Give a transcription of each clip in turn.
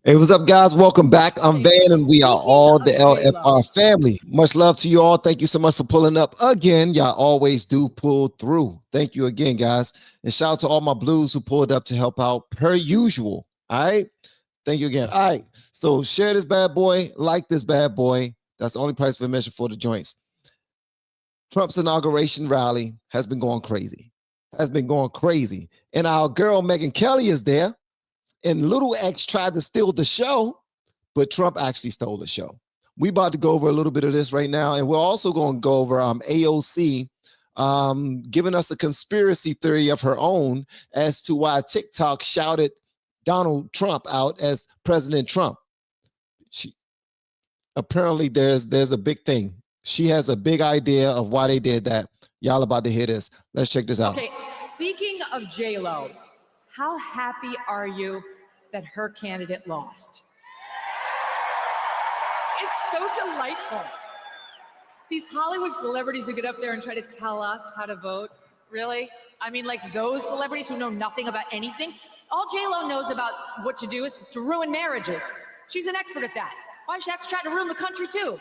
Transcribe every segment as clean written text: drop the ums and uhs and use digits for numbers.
Hey, what's up, guys? Welcome back. I'm Okay, Van, and we are speaking all the of LFR J-Lo, family. Much love to you all. Thank you so much for pulling up again. Y'all always do pull through. Thank you again, guys. And shout out to all my blues who pulled up to help out per usual. All right. Thank you again. All right. So share this bad boy, like this bad boy. That's the only price of admission for the joints. Trump's inauguration rally has been going crazy. Has been going crazy. And our girl Megan Kelly is there. And Little X tried to steal the show, but Trump actually stole the show. We about to go over a little bit of this right now, and we're also going to go over AOC giving us a conspiracy theory of her own as to why TikTok shouted Donald Trump out as President Trump. She, apparently, there's a big thing. She has a big idea of why they did that. Y'all about to hear this. Let's check this out. okay, speaking of J-Lo, how happy are you that her candidate lost? It's so delightful. These Hollywood celebrities who get up there and try to tell us how to vote, really? I mean, like those celebrities who know nothing about anything. All J-Lo knows about what to do is to ruin marriages. She's an expert at that. Why does she have to try to ruin the country too?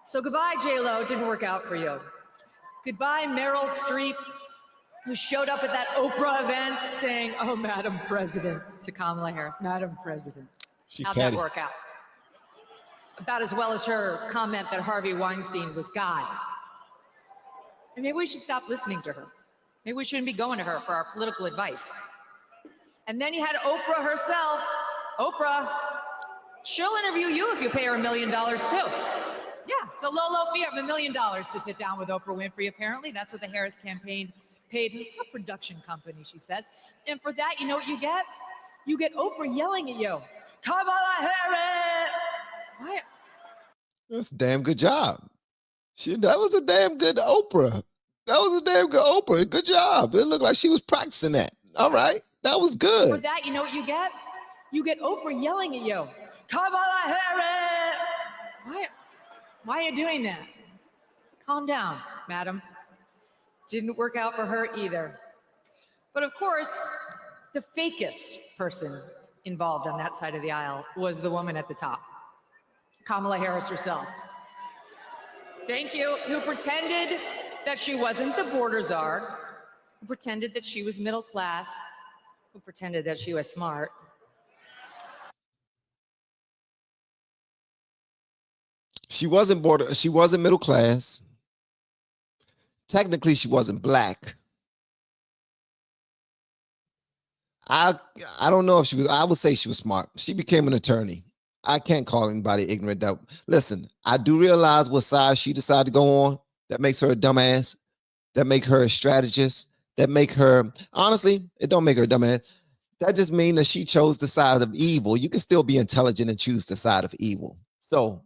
So goodbye, J-Lo. It didn't work out for you. Goodbye, Meryl Streep, who showed up at that Oprah event saying, "Oh, Madam President," to Kamala Harris. Madam President. How'd that work out? About as well as her comment that Harvey Weinstein was God. And maybe we should stop listening to her. Maybe we shouldn't be going to her for our political advice. And then you had Oprah herself. Oprah, she'll interview you if you pay her $1 million too. Yeah, so Lolo, we have $1 million to sit down with Oprah Winfrey, apparently. That's what the Harris campaign paid her production company, she says. And for that, you know what you get? You get Oprah yelling at you. Kamala Harris! Why? That's a damn good job. That was a damn good Oprah. That was a damn good Oprah. Good job. It looked like she was practicing that. All right. That was good. For that, you know what you get? You get Oprah yelling at you. Kamala Harris! Why are you doing that? Calm down, madam. Didn't work out for her either. But of course, the fakest person involved on that side of the aisle was the woman at the top, Kamala Harris herself. Thank you. Who pretended that she wasn't the border czar, who pretended that she was middle class, who pretended that she was smart. She wasn't border. She wasn't middle class. Technically, she wasn't black. I don't know if she was. I would say she was smart. She became an attorney. I can't call anybody ignorant. That listen, I do realize what side she decided to go on. That makes her a dumbass. That make her a strategist. That make her honestly, it don't make her a dumbass. That just means that she chose the side of evil. You can still be intelligent and choose the side of evil. So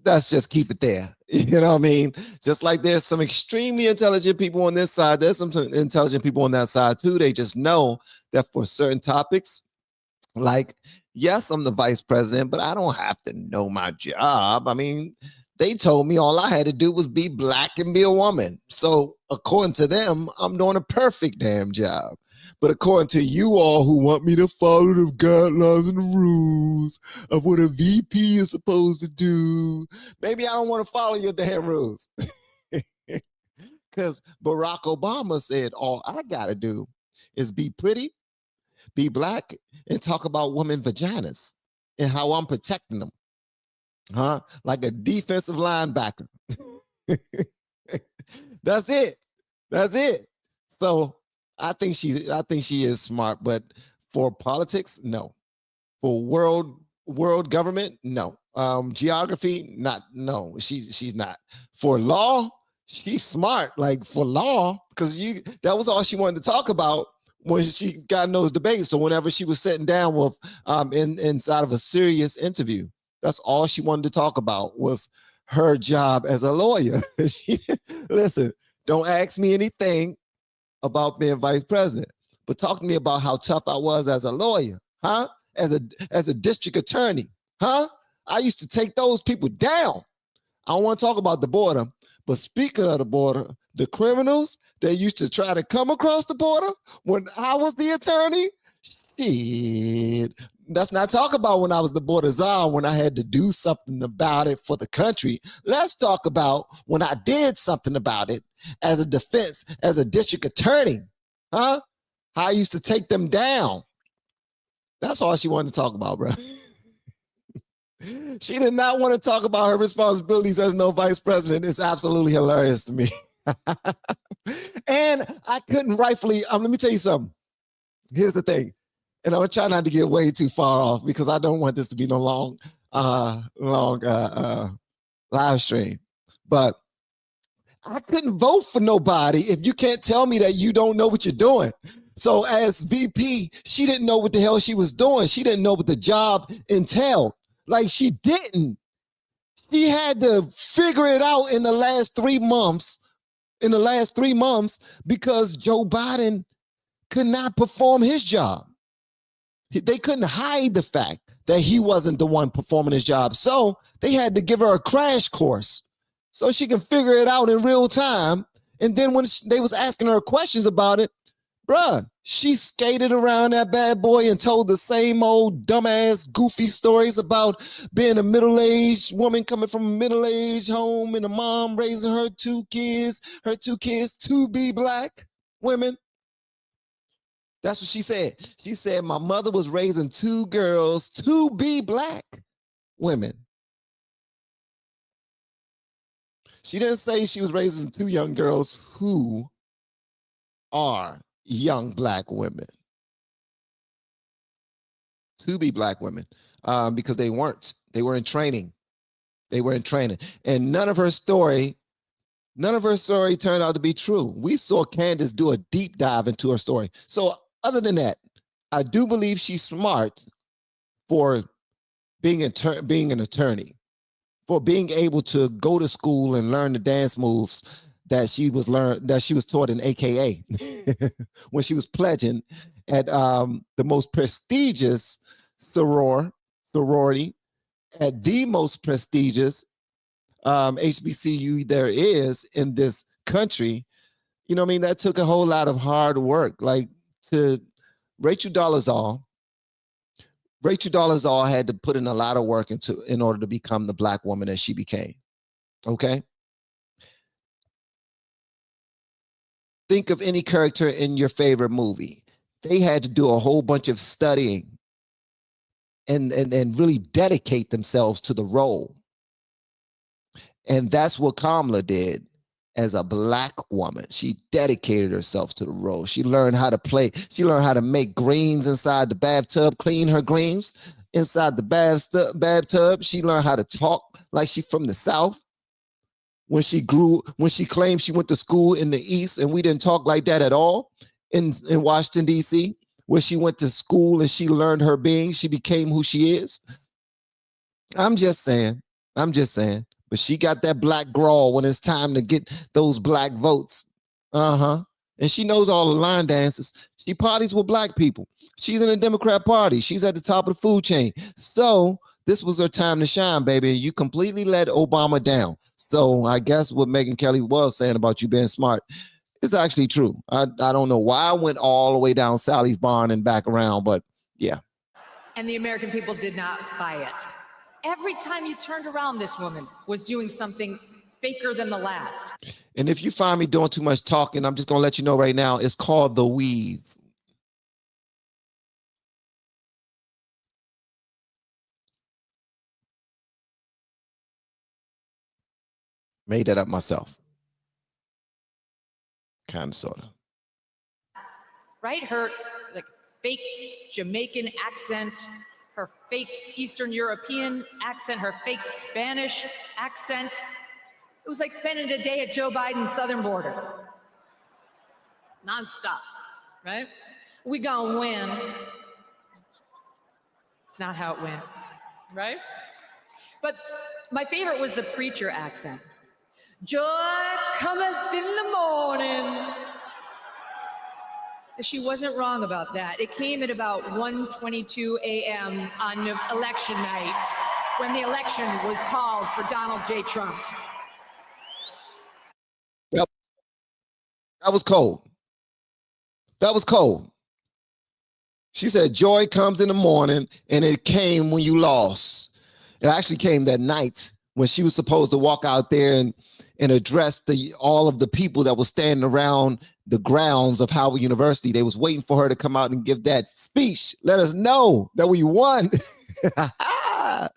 let's just keep it there. You know what I mean? Just like there's some extremely intelligent people on this side, there's some intelligent people on that side too. They just know that for certain topics, like, yes, I'm the vice president, but I don't have to know my job. I mean, they told me all I had to do was be black and be a woman. So according to them, I'm doing a perfect damn job. But according to you all who want me to follow the guidelines and the rules of what a VP is supposed to do, maybe I don't want to follow your damn rules. Because Barack Obama said, all I got to do is be pretty, be black, and talk about women vaginas and how I'm protecting them. Huh? Like a defensive linebacker. That's it. That's it. So I think she is smart, but for politics, no. For world government, no. Geography, no. She's not. For law, she's smart. Like for law, because that was all she wanted to talk about when she got in those debates. So whenever she was sitting down with inside of a serious interview, that's all she wanted to talk about was her job as a lawyer. Listen, don't ask me anything about being vice president, but talk to me about how tough I was as a lawyer, huh? As a district attorney, huh? I used to take those people down. I don't want to talk about the border, but speaking of the border, the criminals that used to try to come across the border when I was the attorney, Shit. Let's not talk about when I was the border czar, when I had to do something about it for the country. Let's talk about when I did something about it as a defense, as a district attorney. Huh? How I used to take them down. That's all she wanted to talk about, bro. She did not want to talk about her responsibilities as no vice president. It's absolutely hilarious to me. And I couldn't rightfully, let me tell you something. Here's the thing. And I'm gonna try not to get way too far off because I don't want this to be no long live stream. But I couldn't vote for nobody if you can't tell me that you don't know what you're doing. So as VP, she didn't know what the hell she was doing. She didn't know what the job entailed. Like she didn't. She had to figure it out in the last 3 months. Because Joe Biden could not perform his job. They couldn't hide the fact that he wasn't the one performing his job. So they had to give her a crash course so she can figure it out in real time. And then when they was asking her questions about it, bruh, she skated around that bad boy and told the same old dumbass goofy stories about being a middle-aged woman coming from a middle-aged home and a mom raising her two kids to be black women. That's what she said. She said, my mother was raising 2 girls to be black women. She didn't say she was raising 2 young girls who are young black women. To be black women. Because they weren't. They were in training. And none of her story turned out to be true. We saw Candace do a deep dive into her story. So other than that, I do believe she's smart for being an attorney, for being able to go to school and learn the dance moves that she was taught in AKA when she was pledging at the most prestigious sorority, at the most prestigious HBCU there is in this country. You know what I mean? That took a whole lot of hard work. Like to Rachel Dolezal had to put in a lot of work in order to become the black woman that she became. Okay? Think of any character in your favorite movie. They had to do a whole bunch of studying and really dedicate themselves to the role. And that's what Kamala did as a black woman. She dedicated herself to the role. She learned how to play. She learned how to make greens inside the bathtub, clean her greens inside the bathtub. She learned how to talk like she from the South. When she claimed she went to school in the East, and we didn't talk like that at all in Washington, D.C., where she went to school and she learned her being. She became who she is. I'm just saying. But she got that black drawl when it's time to get those black votes. And she knows all the line dances. She parties with black people. She's in the Democrat Party. She's at the top of the food chain. So this was her time to shine, baby. You completely let Obama down. So I guess what Megyn Kelly was saying about you being smart is actually true. I don't know why I went all the way down Sally's barn and back around, but yeah. And the American people did not buy it. Every time you turned around, this woman was doing something faker than the last. And if you find me doing too much talking, I'm just going to let you know right now, it's called the weave. Made that up myself. Kind of, sort of. Right? Her like fake Jamaican accent, her fake Eastern European accent, her fake Spanish accent. It was like spending a day at Joe Biden's southern border. Nonstop, right? We gonna win. It's not how it went, right? But my favorite was the preacher accent. Joy cometh in the morning. She wasn't wrong about that. It came at about 1:22 a.m. on election night when the election was called for Donald J. Trump. Yep. That was cold. She said, joy comes in the morning, and it came when you lost. It actually came that night when she was supposed to walk out there and address all of the people that were standing around the grounds of Howard University. They was waiting for her to come out and give that speech. Let us know that we won. That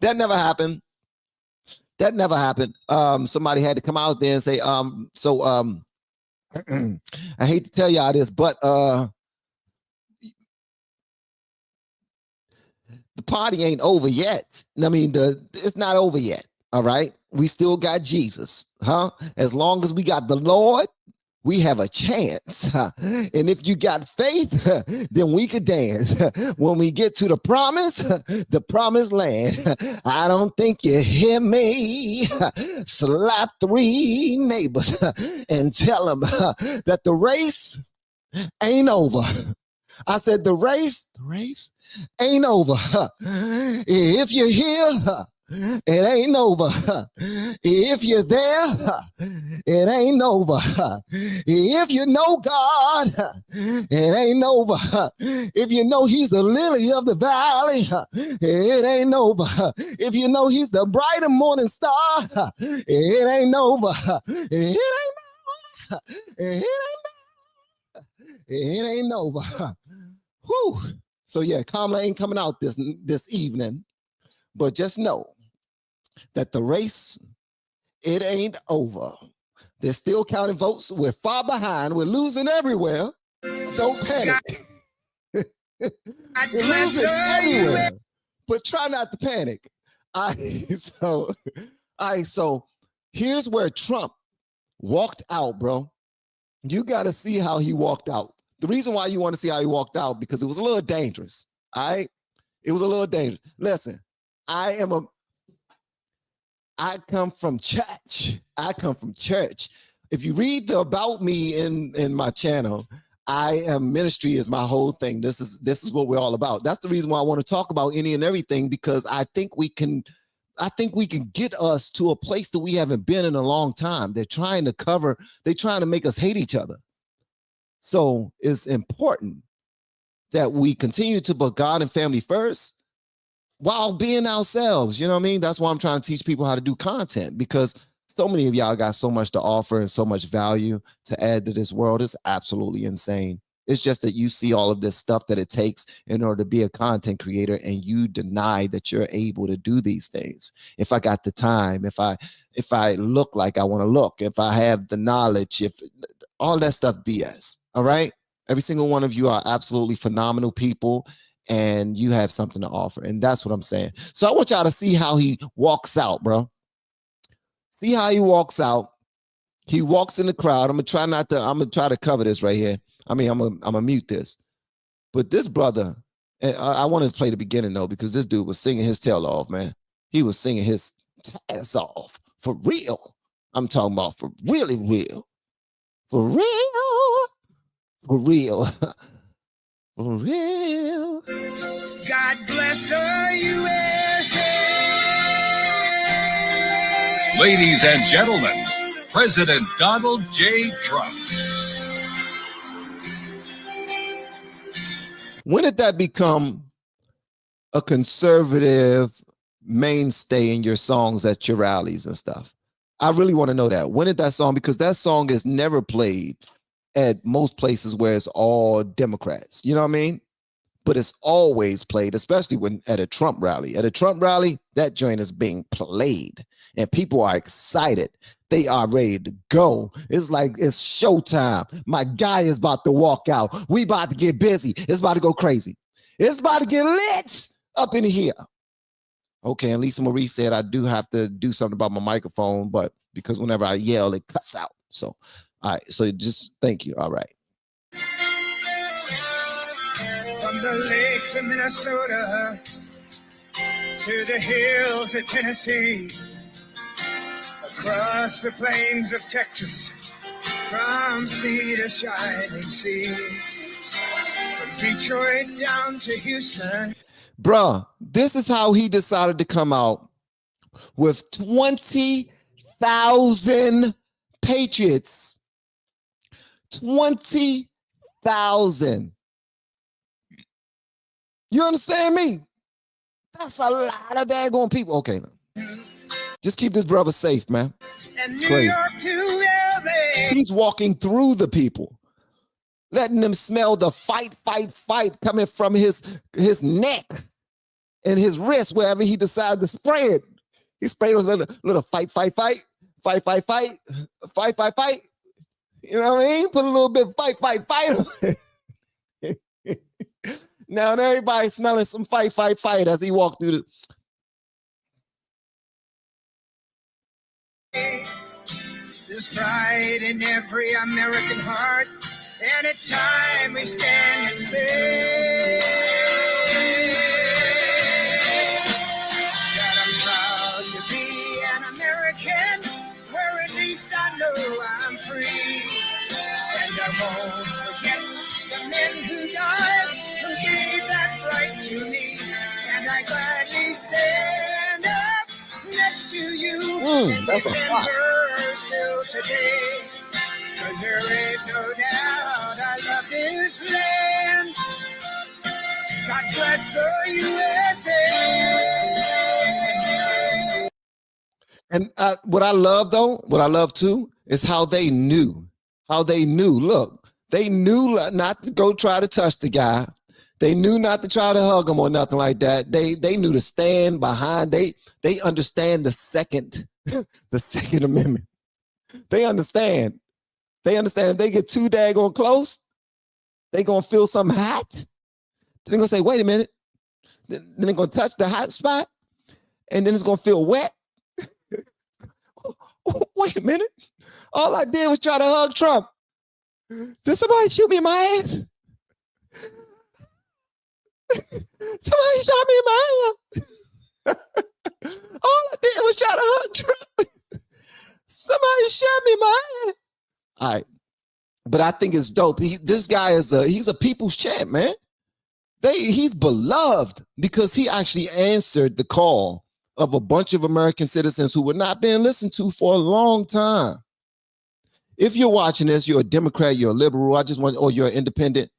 never happened. That never happened. Somebody had to come out there and say, I hate to tell y'all this, but the party ain't over yet. I mean, it's not over yet. All right. We still got Jesus. Huh? As long as we got the Lord, we have a chance. And if you got faith, then we could dance. When we get to the promised land, I don't think you hear me. Slap 3 neighbors and tell them that the race ain't over. I said, the race ain't over. If you're here, it ain't over. If you're there, it ain't over. If you know God, it ain't over. If you know he's the lily of the valley, it ain't over. If you know he's the bright and morning star, it ain't over. It ain't over. It ain't over. Whew. So yeah, Kamala ain't coming out this evening, but just know that the race, it ain't over. They're still counting votes. We're far behind. We're losing everywhere. Don't panic. We're losing everywhere, but try not to panic. So here's where Trump walked out, bro. You got to see how he walked out. The reason why you want to see how he walked out, because it was a little dangerous. All right? It was a little dangerous. Listen, I come from church. If you read the about me in my channel, ministry is my whole thing. This is what we're all about. That's the reason why I want to talk about any and everything, because I think we can get us to a place that we haven't been in a long time. They're trying to make us hate each other. So it's important that we continue to put God and family first while being ourselves. You know what I mean? That's why I'm trying to teach people how to do content, because so many of y'all got so much to offer and so much value to add to this world. It's absolutely insane. It's just that you see all of this stuff that it takes in order to be a content creator, and you deny that you're able to do these things. If I got the time, if I look like I want to look, if I have the knowledge, if all that stuff BS. All right. Every single one of you are absolutely phenomenal people, and you have something to offer. And that's what I'm saying. So I want y'all to see how he walks out, bro. See how he walks out. He walks in the crowd. I'm gonna try to cover this right here. I mean, I'm gonna mute this. But this brother, and I want to play the beginning though, because this dude was singing his tail off, man. He was singing his ass off for real. I'm talking about for really real. For real. For real. For real. God bless the USA. Ladies and gentlemen, President Donald J. Trump. When did that become a conservative mainstay in your songs at your rallies and stuff? I really want to know that. When did that song, because that song is never played at most places where it's all Democrats, you know what I mean? But it's always played, especially when at a Trump rally. At a Trump rally, that joint is being played and people are excited. They are ready to go. It's like it's showtime. My guy is about to walk out. We about to get busy. It's about to go crazy. It's about to get lit up in here. Okay, and Lisa Marie said I do have to do something about my microphone, but because whenever I yell, it cuts out. So, all right, so just thank you. All right. From the lakes of Minnesota to the hills of Tennessee, across the plains of Texas, from sea to shining sea, from Detroit down to Houston. Bruh, this is how he decided to come out with 20,000 patriots. 20,000. You understand me? That's a lot of daggone people. Okay, just keep this brother safe, man. And It's New crazy. York to LA. He's walking through the people, letting them smell the fight coming from his neck and his wrist, wherever he decided to spray it. He sprayed those little fight. You know what I mean? Put a little bit of fight. Now everybody's smelling some fight as he walked through the. There's pride in every American heart, and it's time we stand and say that I'm proud to be an American, where at least I know I'm free. And I won't forget the men who died, who gave that right to me. And I gladly stand up next to you and That's a defend lot. her still today. 'Cause there ain't no doubt I love this land. God bless the USA. And what I love too, is how they knew. Look, they knew not to go try to touch the guy. They knew not to try to hug him or nothing like that. They knew to stand behind. They understand the second Amendment. They understand. If they get too daggone close, they gonna feel something hot. They're gonna say, wait a minute. Then they're gonna touch the hot spot, and then it's gonna feel wet. Wait a minute. All I did was try to hug Trump. Did somebody shoot me in my ass? Somebody shot me in my ass. All I did was try to hug Trump. Somebody shot me in my ass. All right. But I think it's dope. This guy he's a people's champ, man. He's beloved because he actually answered the call of a bunch of American citizens who were not being listened to for a long time. If you're watching this, you're a Democrat, you're a liberal, or you're an independent.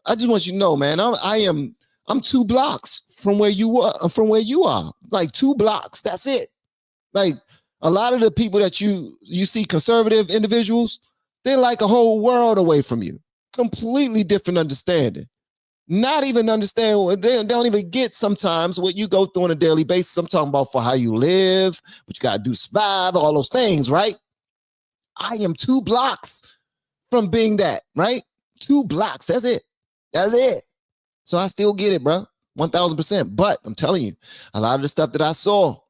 I just want you to know, man, I'm 2 blocks from where you are. Like 2 blocks. That's it. Like a lot of the people that you see, conservative individuals, they're like a whole world away from you. Completely different understanding. Not even understand what they don't even get sometimes what you go through on a daily basis. I'm talking about for how you live, what you got to do to survive, all those things, right? I am 2 blocks from being that, right? 2 blocks. That's it. So I still get it, bro. 1,000%. But I'm telling you, a lot of the stuff that I saw,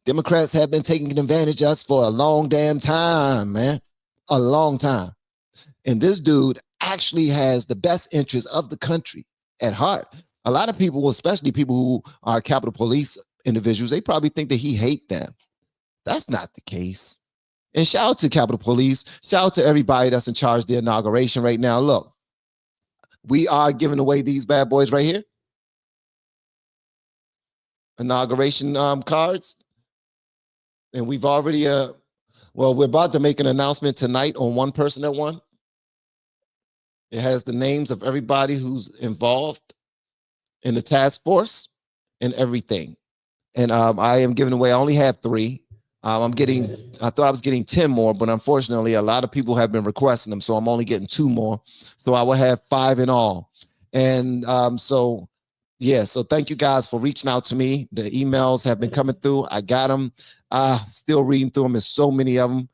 Democrats have been taking advantage of us for a long damn time, man. A long time. And this dude actually has the best interest of the country at heart. A lot of people, especially people who are Capitol Police individuals, they probably think that he hates them. That's not the case. And shout out to Capitol Police. Shout out to everybody that's in charge of the inauguration right now. Look, we are giving away these bad boys right here. Inauguration cards. And we've already, we're about to make an announcement tonight on one person that won. It has the names of everybody who's involved in the task force and everything. And I am giving away, I only have 3. I thought I was getting 10 more, but unfortunately, a lot of people have been requesting them. So I'm only getting 2 more. So I will have 5 in all. And so thank you guys for reaching out to me. The emails have been coming through. I got them. Still reading through them. There's so many of them.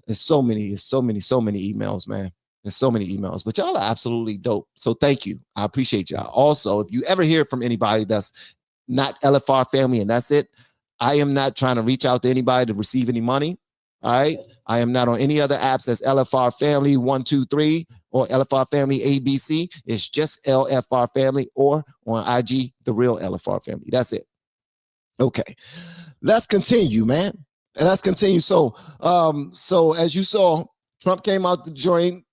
There's so many emails, man. There's so many emails, but y'all are absolutely dope. So thank you. I appreciate y'all. Also, if you ever hear from anybody that's not LFR family and that's it, I am not trying to reach out to anybody to receive any money. All right. I am not on any other apps as LFR family 123 or LFR family ABC. It's just LFR family or on IG, the real LFR family. That's it. Okay. Let's continue, man. And let's continue. So as you saw, Trump came out the joint,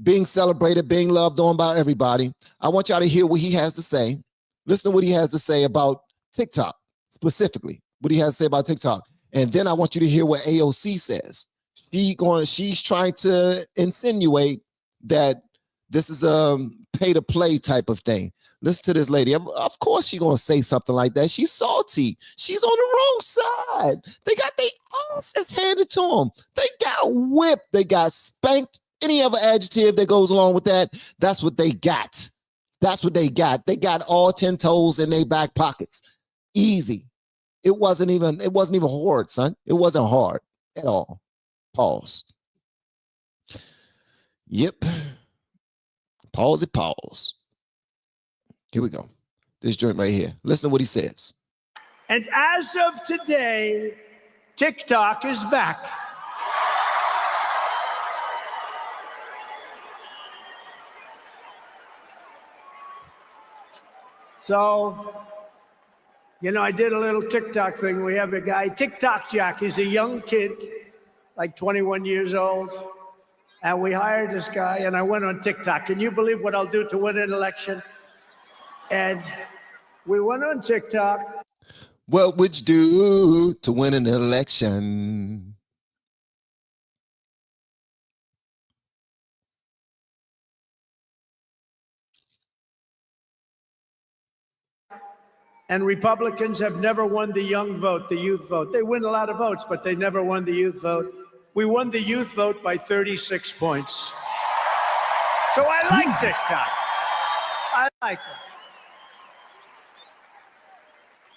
being celebrated, being loved on by everybody. I want y'all to hear what he has to say. Listen to what he has to say about TikTok, specifically, what he has to say about TikTok. And then I want you to hear what AOC says. She's trying to insinuate that this is a pay-to-play type of thing. Listen to this lady. Of course she's going to say something like that. She's salty. She's on the wrong side. They got their asses handed to them. They got whipped. They got spanked. Any other adjective that goes along with that, that's what they got. That's what they got. They got all 10 toes in their back pockets. Easy. It wasn't even hard, son. It wasn't hard at all. Pause. Yep. Pause. Here we go. This joint right here. Listen to what he says. And as of today, TikTok is back. So, I did a little TikTok thing. We have a guy, TikTok Jack. He's a young kid, like 21 years old. And we hired this guy, and I went on TikTok. Can you believe what I'll do to win an election? And we went on TikTok. What would you do to win an election? And Republicans have never won the young vote, the youth vote. They win a lot of votes, but they never won the youth vote. We won the youth vote by 36 points. So I like TikTok. I like it.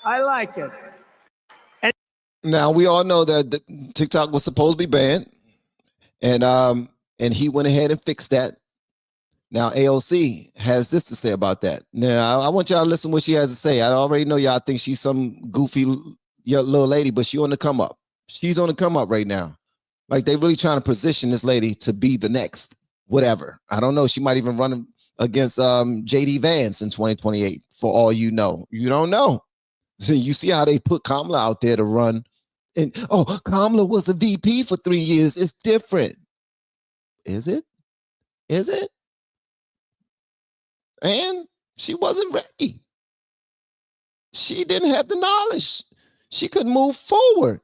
I like it. Now we all know that TikTok was supposed to be banned, and he went ahead and fixed that. Now AOC has this to say about that. Now I want y'all to listen to what she has to say. I already know y'all think she's some goofy little lady, but she's on the come up. She's on the come up right now. Like they really trying to position this lady to be the next whatever. I don't know. She might even run against JD Vance in 2028. For all you know, you don't know. So you see how they put Kamala out there to run, and Kamala was a VP for 3 years. It's different. Is it? Is it? And she wasn't ready. She didn't have the knowledge. She couldn't move forward.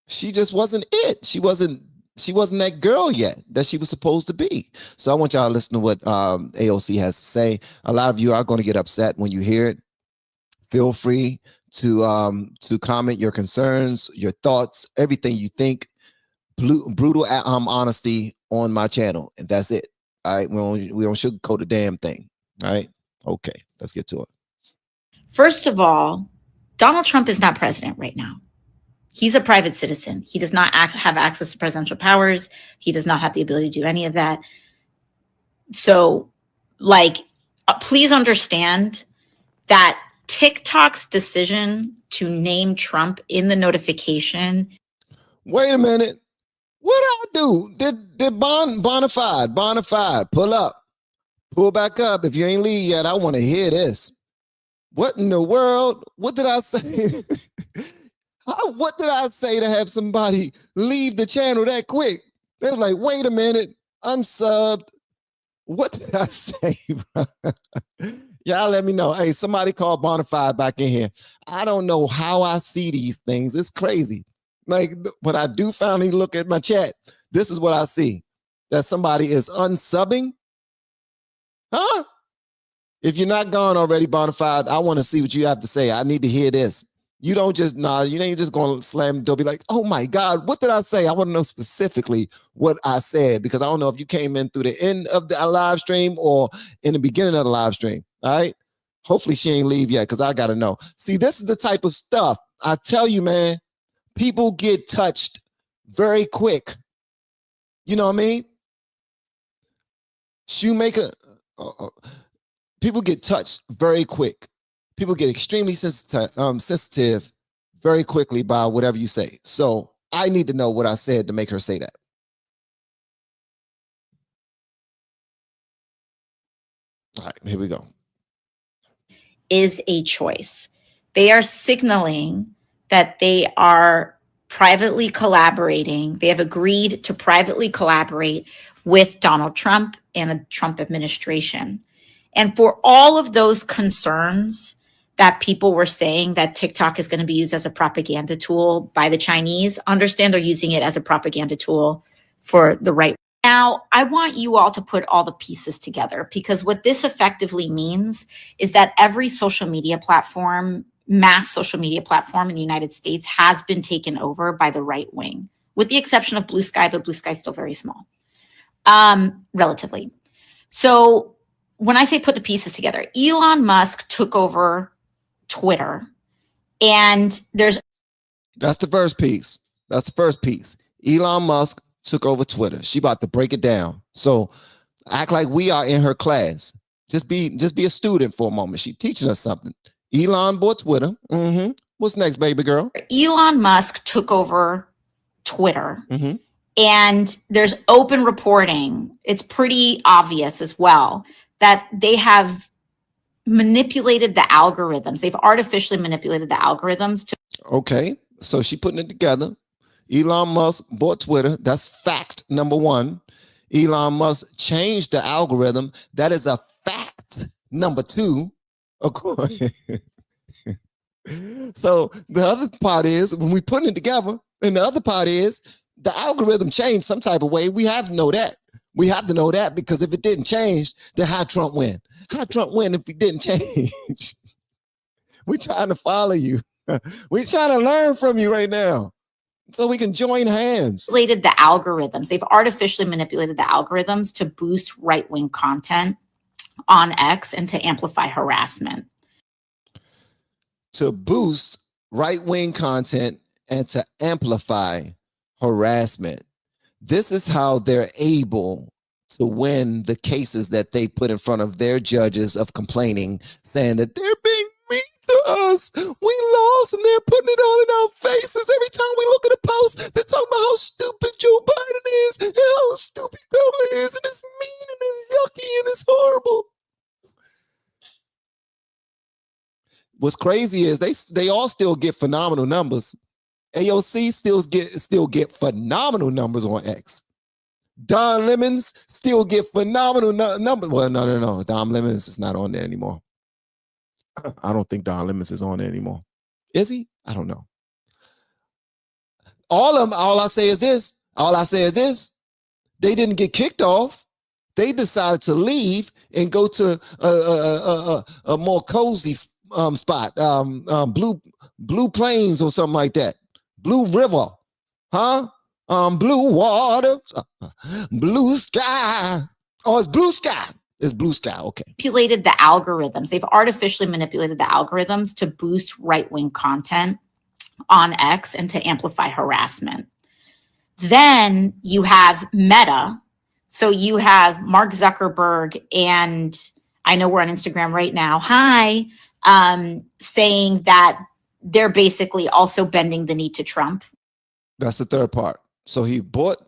She just wasn't it. She wasn't that girl yet that she was supposed to be. So I want y'all to listen to what AOC has to say. A lot of you are going to get upset when you hear it. Feel free to comment your concerns, your thoughts, everything you think. Brutal honesty on my channel, and that's it. All right, we don't sugarcoat a damn thing. All right, okay, let's get to it. First of all, Donald Trump is not president right now. He's a private citizen. He does not have access to presidential powers. He does not have the ability to do any of that. So, please understand that TikTok's decision to name Trump in the notification. Wait a minute. What I do? Did Bonafide pull up? Pull back up. If you ain't leave yet, I want to hear this. What in the world? What did I say? What did I say to have somebody leave the channel that quick? They were like, wait a minute, unsubbed. What did I say, bro? Y'all let me know. Hey, somebody call Bonafide back in here. I don't know how I see these things. It's crazy. Like when I do finally look at my chat, this is what I see. That somebody is unsubbing. Huh? If you're not gone already, Bonafide, I want to see what you have to say. I need to hear this. You don't just, you ain't just going to slam the door, be like, oh my God, what did I say? I want to know specifically what I said, because I don't know if you came in through the end of the live stream or in the beginning of the live stream. All right. Hopefully she ain't leave yet, because I got to know. See, this is the type of stuff I tell you, man, people get touched very quick. You know what I mean? Shoemaker, people get touched very quick. People get extremely sensitive very quickly by whatever you say. So I need to know what I said to make her say that. All right, here we go. Is a choice. They are signaling that they are privately collaborating. They have agreed to privately collaborate with Donald Trump and the Trump administration. And for all of those concerns that people were saying that TikTok is going to be used as a propaganda tool by the Chinese, understand they're using it as a propaganda tool for the right Now, I want you all to put all the pieces together, because what this effectively means is that every social media platform, mass social media platform in the United States, has been taken over by the right wing, with the exception of Blue Sky, but Blue Sky is still very small, relatively. So when I say put the pieces together, Elon Musk took over Twitter, and That's the first piece. That's the first piece. Elon Musk took over Twitter. She about to break it down. So act like we are in her class. Just be a student for a moment. She teaching us something. Elon bought Twitter. What's next, baby girl? Elon Musk took over Twitter. Mhm. And there's open reporting. It's pretty obvious as well that they have manipulated the algorithms. They've artificially manipulated the algorithms to. Okay, so she putting it together. Elon Musk bought Twitter. That's fact number one. Elon Musk changed the algorithm. That is a fact number two. Of course. So the other part is when we putting it together, and the other part is the algorithm changed some type of way. We have to know that. We have to know that, because if it didn't change, then how Trump win? How Trump win if he didn't change? We're trying to follow you. We're trying to learn from you right now, so we can join hands. Manipulated the algorithms. They've artificially manipulated the algorithms to boost right-wing content on X and to amplify harassment. To boost right-wing content and to amplify harassment. This is how they're able to win the cases that they put in front of their judges of complaining, saying that they're being mean to us. We lost, and they're putting it all in our faces. Every time we look at a post, they're talking about how stupid Joe Biden is, and how stupid Kamala is, and it's mean and it's yucky and it's horrible. What's crazy is they all still get phenomenal numbers. AOC still get phenomenal numbers on X. Don Lemons still get phenomenal numbers. Well, no. Don Lemons is not on there anymore. I don't think Don Lemons is on there anymore. Is he? I don't know. All I say is this. They didn't get kicked off. They decided to leave and go to a more cozy spot, Blue Plains or something like that. Blue River, huh? Blue water, blue sky. Oh, it's blue sky. It's blue sky. Okay. Manipulated the algorithms. They've artificially manipulated the algorithms to boost right-wing content on X and to amplify harassment. Then you have Meta. So you have Mark Zuckerberg, and I know we're on Instagram right now. Hi. Saying that they're basically also bending the knee to Trump. That's the third part. So he bought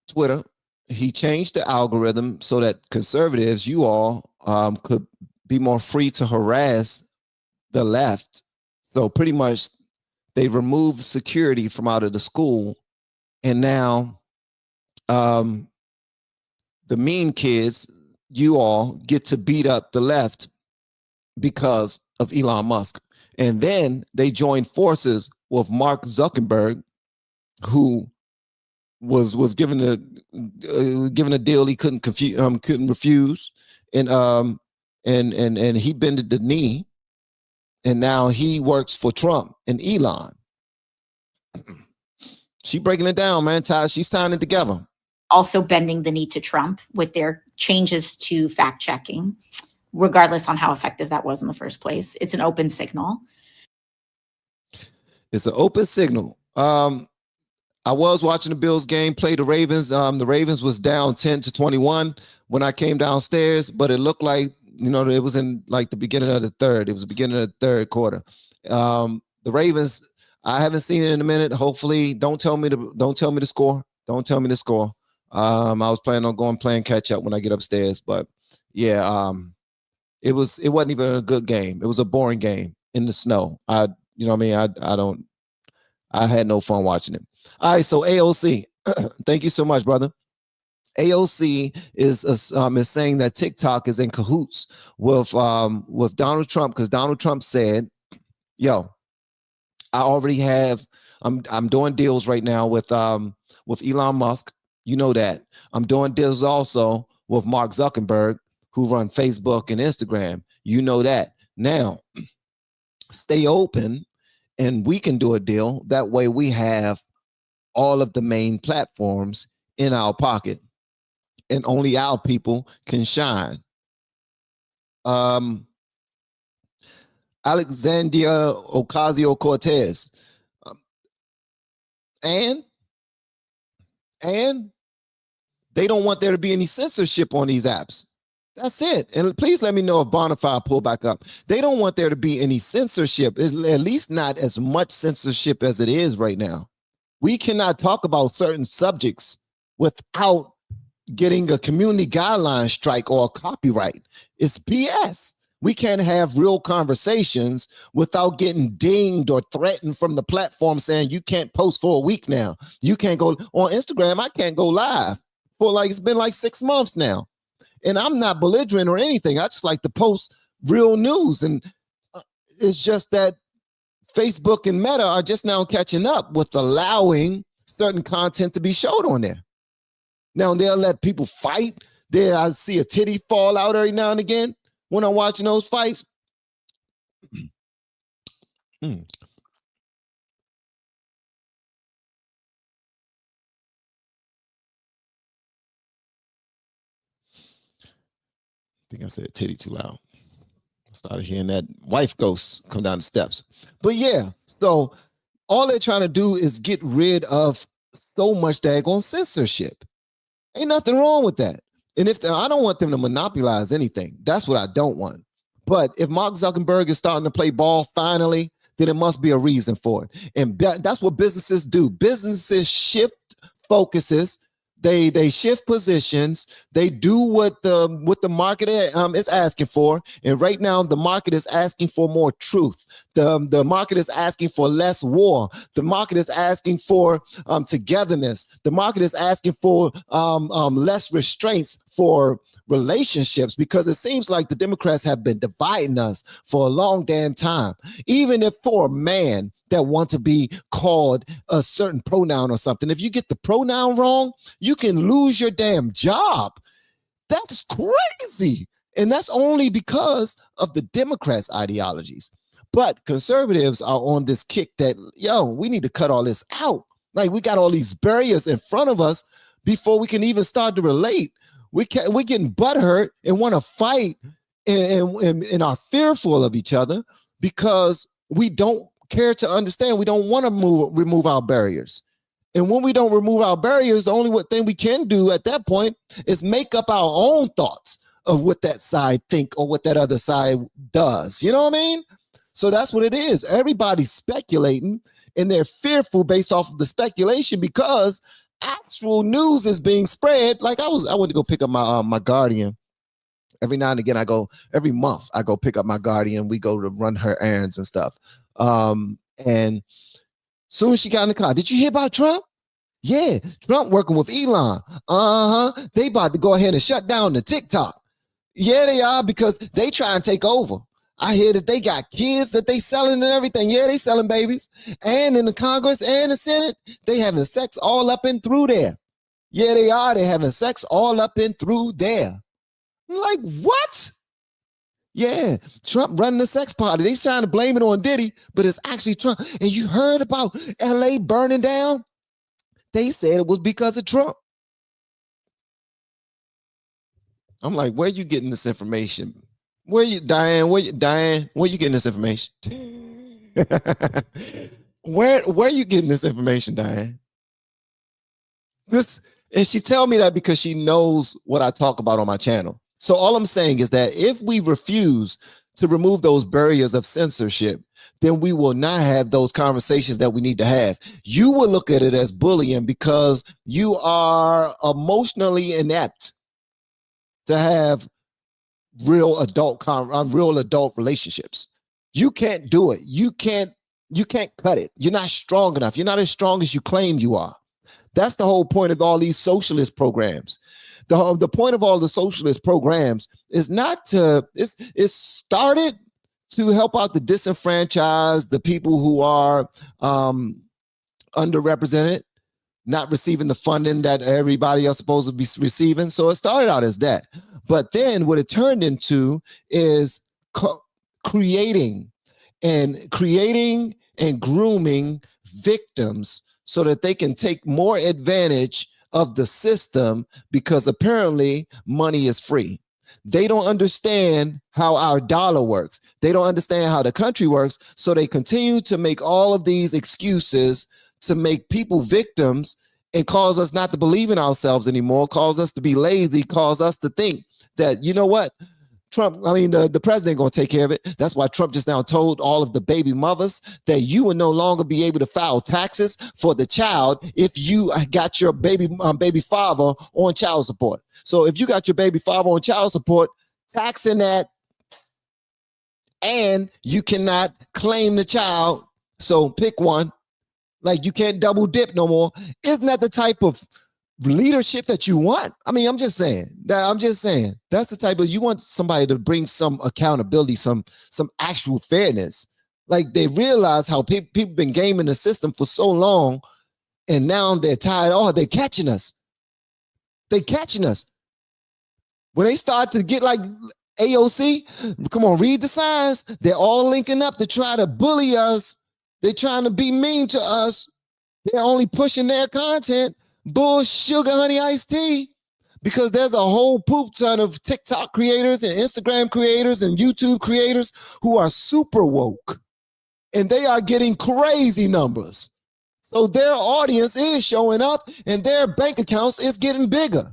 Twitter. He changed the algorithm so that conservatives, you all, could be more free to harass the left. So pretty much they removed security from out of the school. And now the mean kids, you all, get to beat up the left because of Elon Musk. And then they joined forces with Mark Zuckerberg, who was given a deal he couldn't refuse, and he bended the knee, and now he works for Trump and Elon. She breaking it down, man. Ty, she's tying it together. Also bending the knee to Trump with their changes to fact checking, regardless on how effective that was in the first place. It's an open signal. It's an open signal. I was watching the Bills game, play the Ravens. The Ravens was down 10-21 when I came downstairs, but it looked like, it was in like the beginning of the third. It was the beginning of the third quarter. The Ravens, I haven't seen it in a minute. Hopefully, don't tell me the score. Don't tell me the score. I was planning on playing catch up when I get upstairs, but yeah, it wasn't even a good game. It was a boring game in the snow. I had no fun watching it. All right, so AOC, thank you so much, brother. AOC is saying that TikTok is in cahoots with Donald Trump, because Donald Trump said, "Yo, I already have. I'm doing deals right now with Elon Musk, You know that. I'm doing deals also with Mark Zuckerberg, who run Facebook and Instagram. You know that. Now, stay open and we can do a deal. That way we have all of the main platforms in our pocket and only our people can shine. Alexandria Ocasio-Cortez. And they don't want there to be any censorship on these apps. That's it. And please let me know if Bonafide pull back up. They don't want there to be any censorship, at least not as much censorship as it is right now. We cannot talk about certain subjects without getting a community guideline strike or a copyright. It's BS. We can't have real conversations without getting dinged or threatened from the platform saying you can't post for a week now. You can't go on Instagram. I can't go live for like, it's been like 6 months now. And I'm not belligerent or anything. I just like to post real news. And it's just that Facebook and Meta are just now catching up with allowing certain content to be showed on there. Now they'll let people fight. There, I see a titty fall out every now and again when I'm watching those fights. I think I said titty too loud. I started hearing that wife ghost come down the steps. But yeah, so all they're trying to do is get rid of so much daggone censorship. Ain't nothing wrong with that. And if I don't want them to monopolize anything, that's what I don't want. But if Mark Zuckerberg is starting to play ball finally, then it must be a reason for it. And that's what businesses do. Businesses shift focuses. They shift positions. They do what the market is asking for. And right now, the market is asking for more truth. The market is asking for less war. The market is asking for togetherness. The market is asking for less restraints for relationships, because it seems like the Democrats have been dividing us for a long damn time. Even if for a man that want to be called a certain pronoun or something, if you get the pronoun wrong, you can lose your damn job. That's crazy. And that's only because of the Democrats' ideologies. But conservatives are on this kick that, we need to cut all this out. Like, we got all these barriers in front of us before we can even start to relate. We're getting butthurt and want to fight and are fearful of each other because we don't care to understand. We don't want to remove our barriers. And when we don't remove our barriers, the only thing we can do at that point is make up our own thoughts of what that side think or what that other side does. You know what I mean? So that's what it is. Everybody's speculating and they're fearful based off of the speculation because actual news is being spread. Like I went to go pick up my Guardian. Every now and again, every month I go pick up my Guardian. We go to run her errands and stuff. And soon as she got in the car, did you hear about Trump? Yeah, Trump working with Elon. They about to go ahead and shut down the TikTok. Yeah, they are, because they try and take over. I hear that they got kids that they selling and everything. Yeah, they selling babies. And in the Congress and the Senate, they having sex all up and through there. Yeah, they are. They having sex all up and through there. I'm like, what? Yeah, Trump running the sex party. They trying to blame it on Diddy, but it's actually Trump. And you heard about LA burning down? They said it was because of Trump. I'm like, where you getting this information? Diane, where you getting this information? where you getting this information, Diane? And she tell me that because she knows what I talk about on my channel. So all I'm saying is that if we refuse to remove those barriers of censorship, then we will not have those conversations that we need to have. You will look at it as bullying because you are emotionally inept to have real adult relationships. You can't do it. You can't cut it. You're not strong enough. You're not as strong as you claim you are. That's the whole point of all these socialist programs. The point of all the socialist programs is it's started to help out the disenfranchised, the people who are underrepresented. not receiving the funding that everybody else supposed to be receiving. So it started out as that. But then what it turned into is creating and grooming victims so that they can take more advantage of the system, because apparently money is free. They don't understand how our dollar works. They don't understand how the country works. So they continue to make all of these excuses to make people victims and cause us not to believe in ourselves anymore, cause us to be lazy, cause us to think that, you know what, the president going to take care of it. That's why Trump just now told all of the baby mothers that you will no longer be able to file taxes for the child if you got your baby father on child support. So if you got your baby father on child support, taxing that, and you cannot claim the child. So pick one. Like, you can't double dip no more. Isn't that the type of leadership that you want? I mean, I'm just saying that's the type of, you want somebody to bring some accountability, some actual fairness. Like, they realize how people been gaming the system for so long, and now they're tired. Oh, they're catching us. When they start to get like AOC, come on, read the signs. They're all linking up to try to bully us. They're trying to be mean to us. They're only pushing their content. Bull, sugar, honey, iced tea. Because there's a whole poop ton of TikTok creators and Instagram creators and YouTube creators who are super woke. And they are getting crazy numbers. So their audience is showing up and their bank accounts is getting bigger.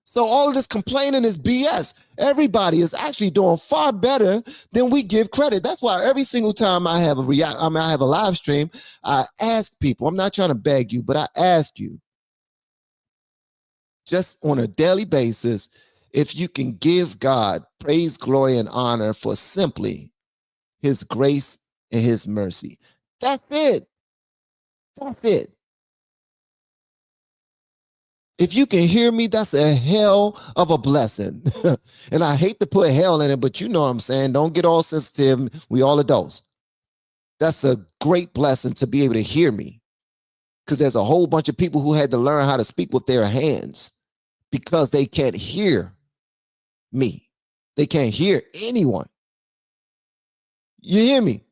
So all of this complaining is BS. Everybody is actually doing far better than we give credit. That's why every single time I have I have a live stream, I ask people, I'm not trying to beg you, but I ask you, just on a daily basis, if you can give God praise, glory, and honor for simply his grace and his mercy. That's it. That's it. If you can hear me, that's a hell of a blessing. And I hate to put hell in it, but you know what I'm saying. Don't get all sensitive. We all adults. That's a great blessing to be able to hear me, because there's a whole bunch of people who had to learn how to speak with their hands because they can't hear me. They can't hear anyone. You hear me?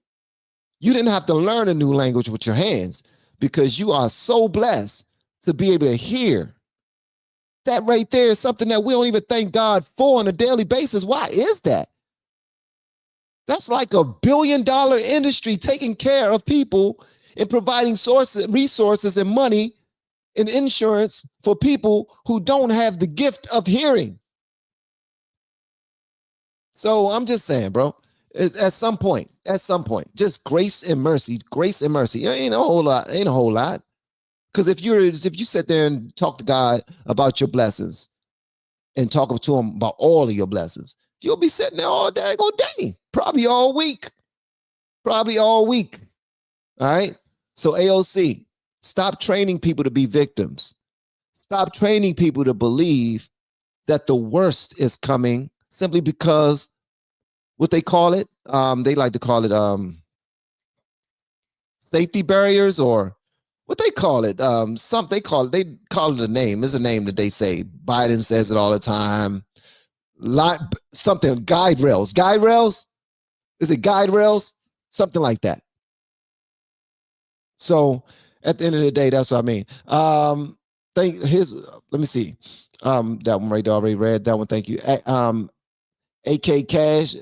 You didn't have to learn a new language with your hands, because you are so blessed to be able to hear. That right there is something that we don't even thank God for on a daily basis. Why is that? That's like $1 billion industry taking care of people and providing resources and money and insurance for people who don't have the gift of hearing. So I'm just saying, bro, at some point, just grace and mercy. It ain't a whole lot. Because if you sit there and talk to God about your blessings and talk to him about all of your blessings, you'll be sitting there all day, probably all week. All right. So AOC, stop training people to be victims. Stop training people to believe that the worst is coming simply because what they call it, they like to call it safety barriers, or what they call it, they call it a name. It's a name that they say. Biden says it all the time. Something, guide rails. Is it guide rails? Something like that. So at the end of the day, that's what I mean. Let me see. That one right there, already read that one. Thank you. AK Cash,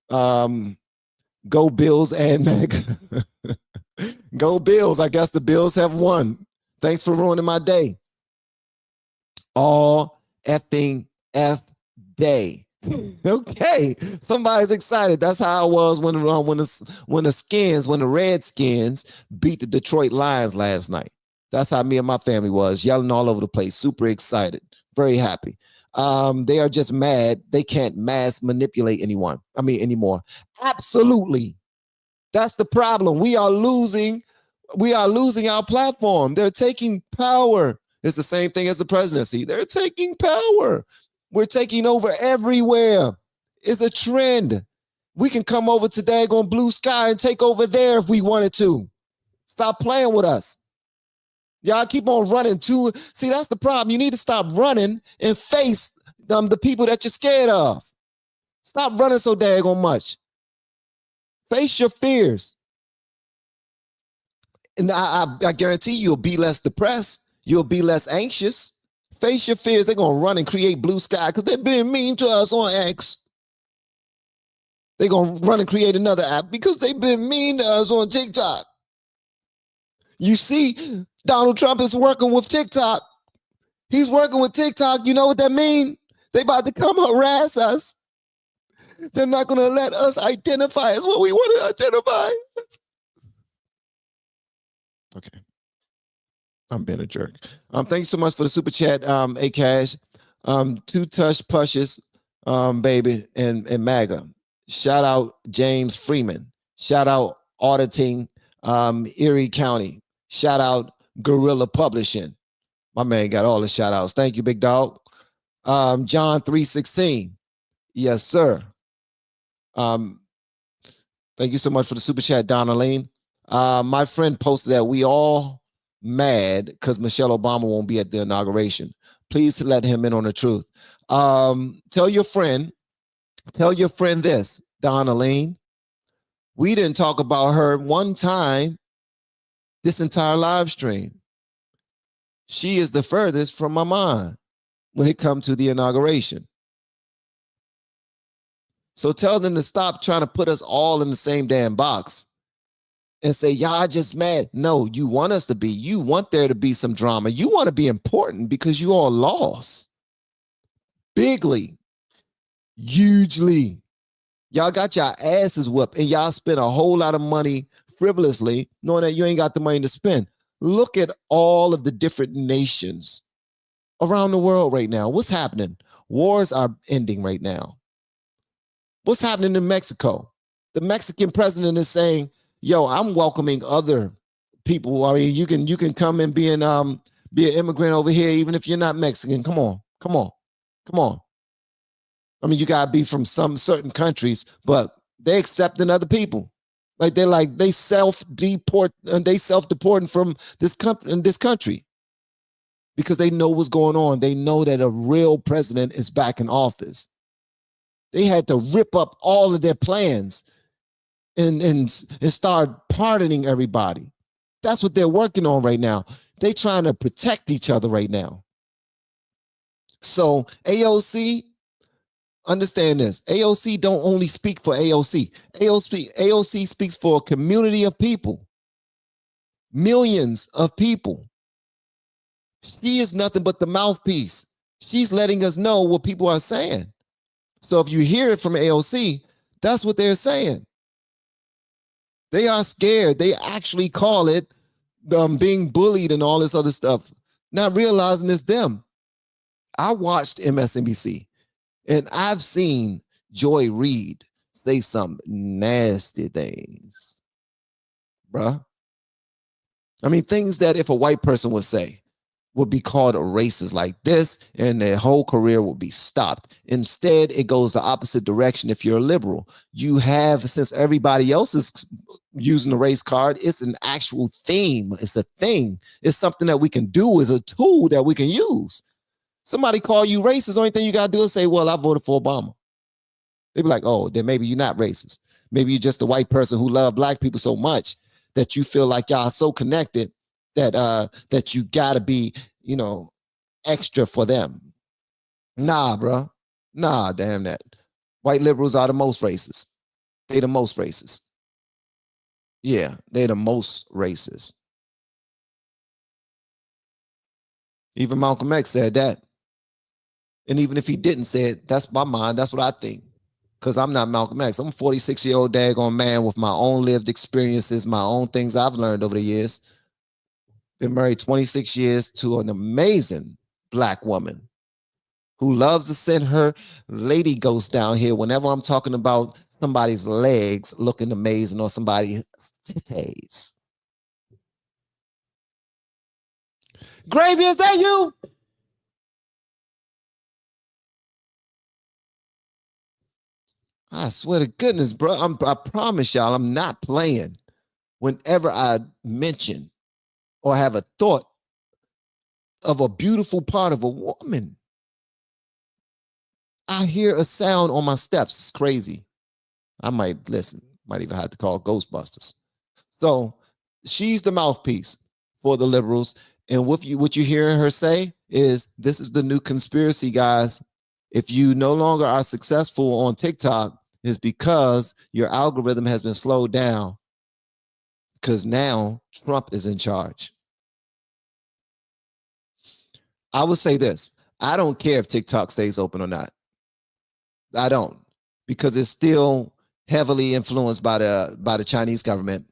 go Bills and MAGA. Go Bills. I guess the Bills have won. Thanks for ruining my day. All effing F day. Okay. Somebody's excited. That's how I was when the Redskins beat the Detroit Lions last night. That's how me and my family was, yelling all over the place, super excited, very happy. They are just mad. They can't mass manipulate anymore. Absolutely. That's the problem. We are losing our platform. They're taking power. It's the same thing as the presidency. They're taking power. We're taking over everywhere. It's a trend. We can come over to daggone Blue Sky and take over there if we wanted to. Stop playing with us. Y'all keep on running too. See, that's the problem. You need to stop running and face the people that you're scared of. Stop running so daggone much. Face your fears. And I guarantee you'll be less depressed. You'll be less anxious. Face your fears. They're going to run and create blue sky because they're being mean to us on X. They're going to run and create another app because they've been mean to us on TikTok. You see, Donald Trump is working with TikTok. He's working with TikTok. You know what that means? They about to come harass us. They're not going to let us identify as what we want to identify. Okay. I'm being a jerk. Thank you so much for the super chat, A-Cash. Two Touch Pushes, baby, and MAGA. Shout out James Freeman. Shout out Auditing, Erie County. Shout out Guerrilla Publishing. My man got all the shout outs. Thank you, big dog. John 3:16. Yes, sir. Thank you so much for the super chat, Donaline. My friend posted that we all mad because Michelle Obama won't be at the inauguration. Please let him in on the truth. Tell your friend this, Donaline. We didn't talk about her one time this entire live stream. She is the furthest from my mind when it comes to the inauguration. So tell them to stop trying to put us all in the same damn box and say, y'all just mad. No, you want us to be. You want there to be some drama. You want to be important because you all lost. Bigly. Hugely. Y'all got your asses whooped and y'all spent a whole lot of money frivolously knowing that you ain't got the money to spend. Look at all of the different nations around the world right now. What's happening? Wars are ending right now. What's happening in Mexico? The Mexican president is saying, yo, I'm welcoming other people. I mean, you can come and be an immigrant over here, even if you're not Mexican. Come on. I mean, you gotta be from some certain countries, but they accepting other people. They self-deporting from this country because they know what's going on. They know that a real president is back in office. They had to rip up all of their plans and start pardoning everybody. That's what they're working on right now. They're trying to protect each other right now. So AOC, understand this. AOC don't only speak for AOC. AOC speaks for a community of people. Millions of people. She is nothing but the mouthpiece. She's letting us know what people are saying. So if you hear it from AOC, that's what they're saying. They are scared. They actually call it being bullied and all this other stuff, not realizing it's them. I watched MSNBC and I've seen Joy Reid say some nasty things, bruh. I mean, things that if a white person would say would be called a racist like this and their whole career will be stopped. Instead, it goes the opposite direction. If you're a liberal, you have, since everybody else is using the race card, it's an actual theme. It's a thing. It's something that we can do, is a tool that we can use. Somebody call you racist, only thing you got to do is say, well, I voted for Obama. They be like, oh, then maybe you're not racist. Maybe you're just a white person who love black people so much that you feel like y'all are so connected that you gotta be, extra for them. Nah, bro. Nah, damn that. White liberals are the most racist. They the most racist. Yeah, they the most racist. Even Malcolm X said that. And even if he didn't say it, that's my mind. That's what I think. Because I'm not Malcolm X. I'm a 46-year-old daggone man with my own lived experiences, my own things I've learned over the years. Been married 26 years to an amazing black woman who loves to send her lady ghost down here whenever I'm talking about somebody's legs looking amazing or somebody's titties. Gravy, is that you? I swear to goodness, bro. I promise y'all, I'm not playing. Whenever I mention or have a thought of a beautiful part of a woman. I hear a sound on my steps. It's crazy. I might even have to call Ghostbusters. So she's the mouthpiece for the liberals. And what you hear her say is, this is the new conspiracy, guys. If you no longer are successful on TikTok, it's because your algorithm has been slowed down, because now Trump is in charge. I would say this. I don't care if TikTok stays open or not. I don't, because it's still heavily influenced by the Chinese government.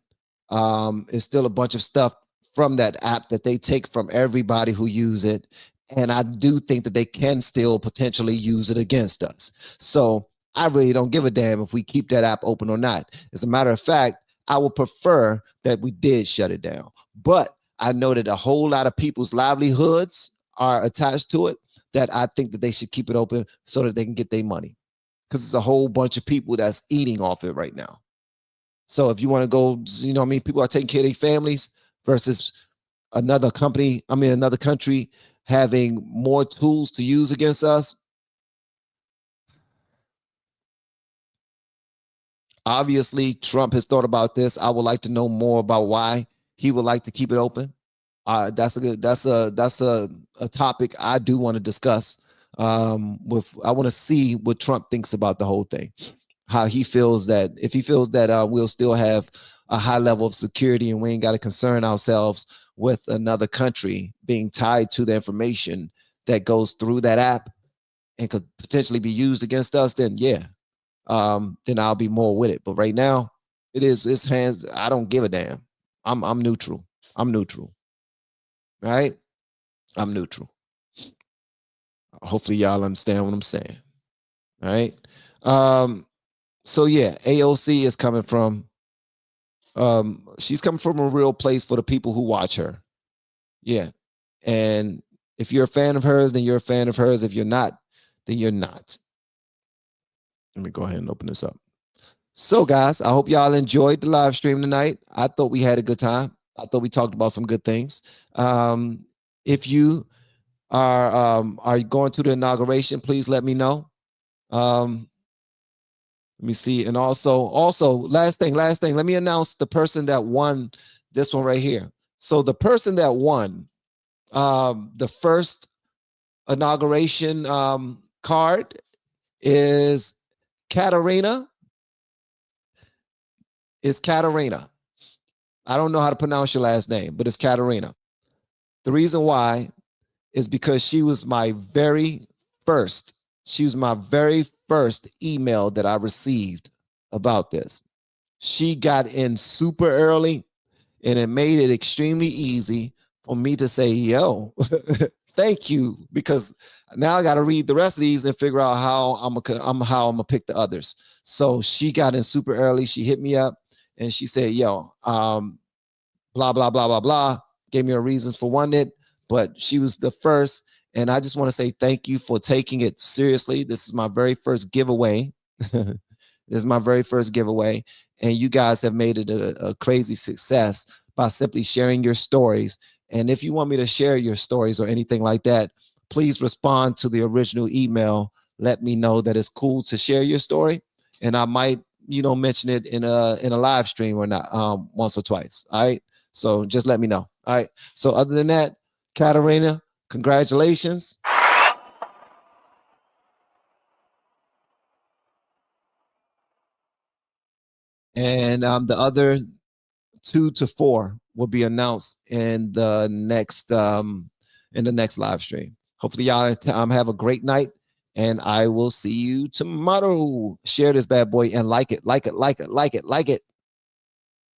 It's still a bunch of stuff from that app that they take from everybody who use it. And I do think that they can still potentially use it against us. So I really don't give a damn if we keep that app open or not. As a matter of fact, I would prefer that we did shut it down. But I know that a whole lot of people's livelihoods are attached to it, that I think that they should keep it open so that they can get their money. Because it's a whole bunch of people that's eating off it right now. So if you want to go, people are taking care of their families versus another country having more tools to use against us. Obviously, Trump has thought about this. I would like to know more about why he would like to keep it open. That's a topic I do want to discuss. I want to see what Trump thinks about the whole thing. How he feels that, if he feels that we'll still have a high level of security and we ain't got to concern ourselves with another country being tied to the information that goes through that app and could potentially be used against us, then yeah, then I'll be more with it. But right now, it's hands. I don't give a damn. I'm neutral. Right? I'm neutral. Hopefully y'all understand what I'm saying. All right. So yeah, AOC is coming from she's coming from a real place for the people who watch her. Yeah. And if you're a fan of hers, then you're a fan of hers. If you're not, then you're not. Let me go ahead and open this up. So guys, I hope y'all enjoyed the live stream tonight. I thought we had a good time. I thought we talked about some good things. If you are going to the inauguration, please let me know. Let me see. And also last thing, let me announce the person that won this one right here. So the person that won the first inauguration card is Katarina. It's Katarina. I don't know how to pronounce your last name, but it's Katarina. The reason why is because she was my very first email that I received about this. She got in super early, and it made it extremely easy for me to say, yo, thank you, because now I got to read the rest of these and figure out how I'm gonna pick the others. So she got in super early. She hit me up and she said, yo, blah, blah, blah, blah, blah, gave me her reasons for wanting it, but she was the first. And I just want to say thank you for taking it seriously. This is my very first giveaway. This is my very first giveaway. And you guys have made it a crazy success by simply sharing your stories. And if you want me to share your stories or anything like that, please respond to the original email. Let me know that it's cool to share your story. And I might, mention it in a live stream or not, once or twice. All right. So just let me know. All right. So other than that, Katarina, congratulations. And the other 2 to 4 will be announced in the next live stream. Hopefully y'all have a great night, and I will see you tomorrow. Share this bad boy and like it.